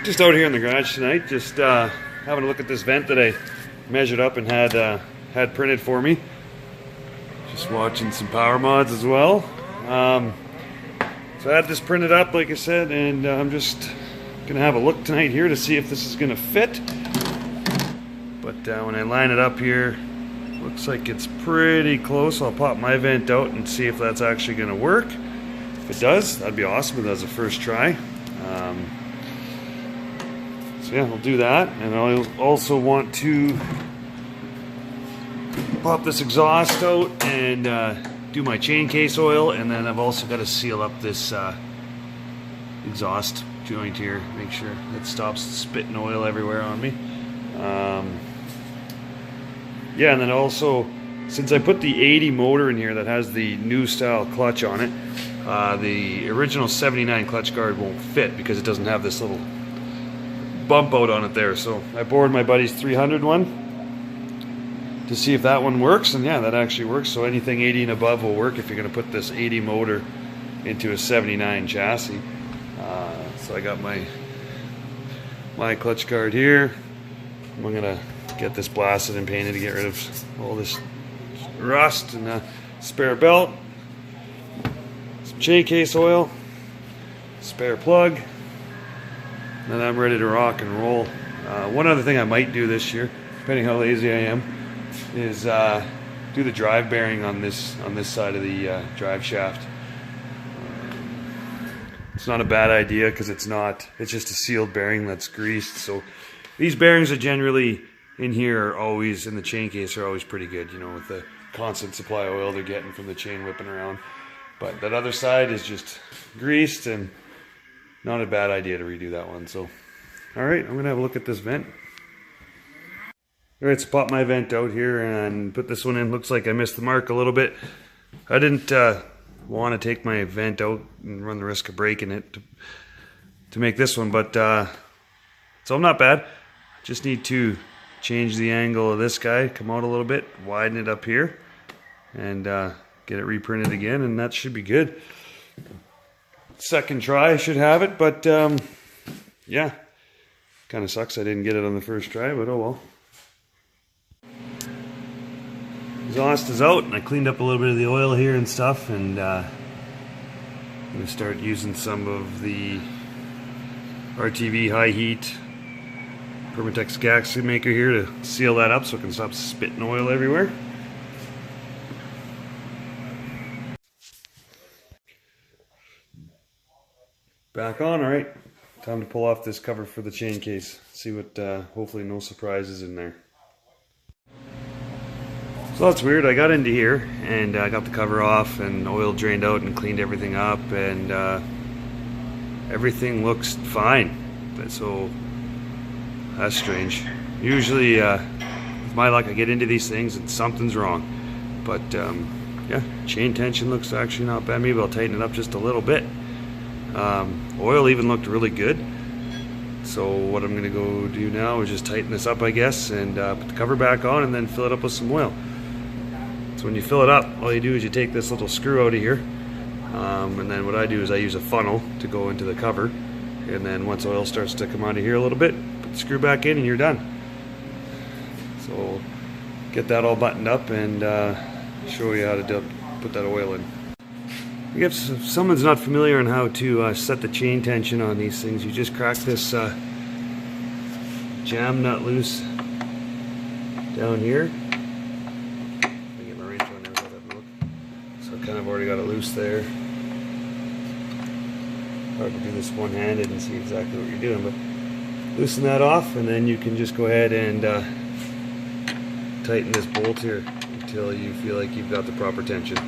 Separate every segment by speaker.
Speaker 1: Just out here in the garage tonight, just having a look at this vent that I measured up and had printed for me. Just watching some power mods as well. So I had this printed up, like I said, and I'm just gonna have a look tonight here to see if this is gonna fit. But when I line it up here, looks like it's pretty close. I'll pop my vent out and see if that's actually gonna work. If it does, that'd be awesome. If that's a first try. So yeah, I'll do that, and I also want to pop this exhaust out and do my chain case oil, and then I've also got to seal up this exhaust joint here, make sure it stops spitting oil everywhere on me. Yeah, and then also, since I put the 80 motor in here that has the new style clutch on it, the original 79 clutch guard won't fit because it doesn't have this little bump out on it there. So I borrowed my buddy's 300 one to see if that one works, and yeah, that actually works. So anything 80 and above will work if you're going to put this 80 motor into a 79 chassis. So I got my clutch guard here. I'm going to get this blasted and painted to get rid of all this rust, and spare belt, some chain case oil, spare plug, and I'm ready to rock and roll. One other thing I might do this year, depending how lazy I am, is do the drive bearing on this side of the drive shaft. It's not a bad idea because it's just a sealed bearing that's greased. So these bearings are generally in here, are always in the chain case, are always pretty good, you know, with the constant supply of oil they're getting from the chain whipping around. But that other side is just greased, and not a bad idea to redo that one. So, alright, I'm going to have a look at this vent. Alright, so pop my vent out here and put this one in. Looks like I missed the mark a little bit. I didn't want to take my vent out and run the risk of breaking it to make this one, but so I'm not bad. Just need to change the angle of this guy, come out a little bit, widen it up here, and get it reprinted again, and that should be good. Second try, I should have it, but yeah, kind of sucks I didn't get it on the first try, but oh well. Exhaust is out, and I cleaned up a little bit of the oil here and stuff, and I'm going to start using some of the RTV high heat Permatex gasket maker here to seal that up so it can stop spitting oil everywhere. Back on. Alright, time to pull off this cover for the chain case. See what, hopefully no surprises in there. So that's weird. I got into here and I got the cover off and oil drained out and cleaned everything up, and everything looks fine. So that's strange. Usually, with my luck, I get into these things and something's wrong. But yeah, chain tension looks actually not bad. Maybe I'll tighten it up just a little bit. Oil even looked really good. So what I'm going to go do now is just tighten this up, I guess, and put the cover back on and then fill it up with some oil. So when you fill it up, all you do is you take this little screw out of here, and then what I do is I use a funnel to go into the cover, and then once oil starts to come out of here a little bit, put the screw back in and you're done. So get that all buttoned up and show you how to put that oil in. If someone's not familiar on how to set the chain tension on these things, you just crack this jam nut loose down here. Get my wrench on there so that look. So I kind of already got it loose there. Hard to do this one-handed and see exactly what you're doing, but loosen that off, and then you can just go ahead and tighten this bolt here until you feel like you've got the proper tension.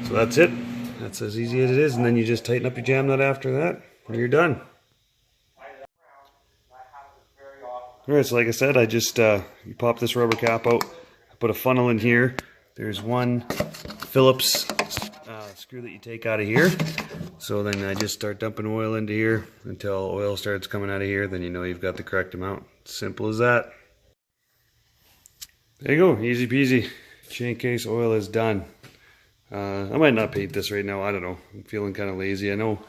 Speaker 1: So that's it. That's as easy as it is, and then you just tighten up your jam nut after that, and you're done. Alright, so like I said, I just you pop this rubber cap out, I put a funnel in here. There's one Phillips screw that you take out of here. So then I just start dumping oil into here until oil starts coming out of here. Then you know you've got the correct amount. Simple as that. There you go, easy peasy. Chain case oil is done. I might not paint this right now, I don't know. I'm feeling kind of lazy. I know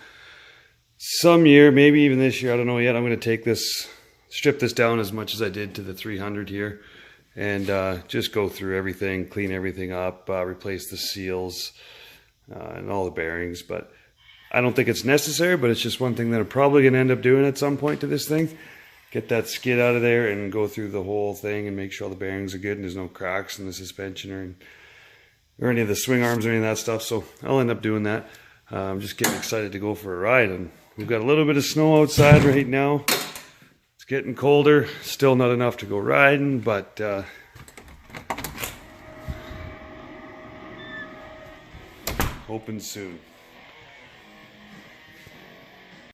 Speaker 1: some year, maybe even this year, I don't know yet, I'm going to take this, strip this down as much as I did to the 300 here, and just go through everything, clean everything up, replace the seals and all the bearings. But I don't think it's necessary, but it's just one thing that I'm probably going to end up doing at some point to this thing. Get that skid out of there and go through the whole thing and make sure all the bearings are good and there's no cracks in the suspension or any of the swing arms or any of that stuff. So I'll end up doing that. I'm just getting excited to go for a ride, and we've got a little bit of snow outside right now. It's getting colder, still not enough to go riding, but hoping soon.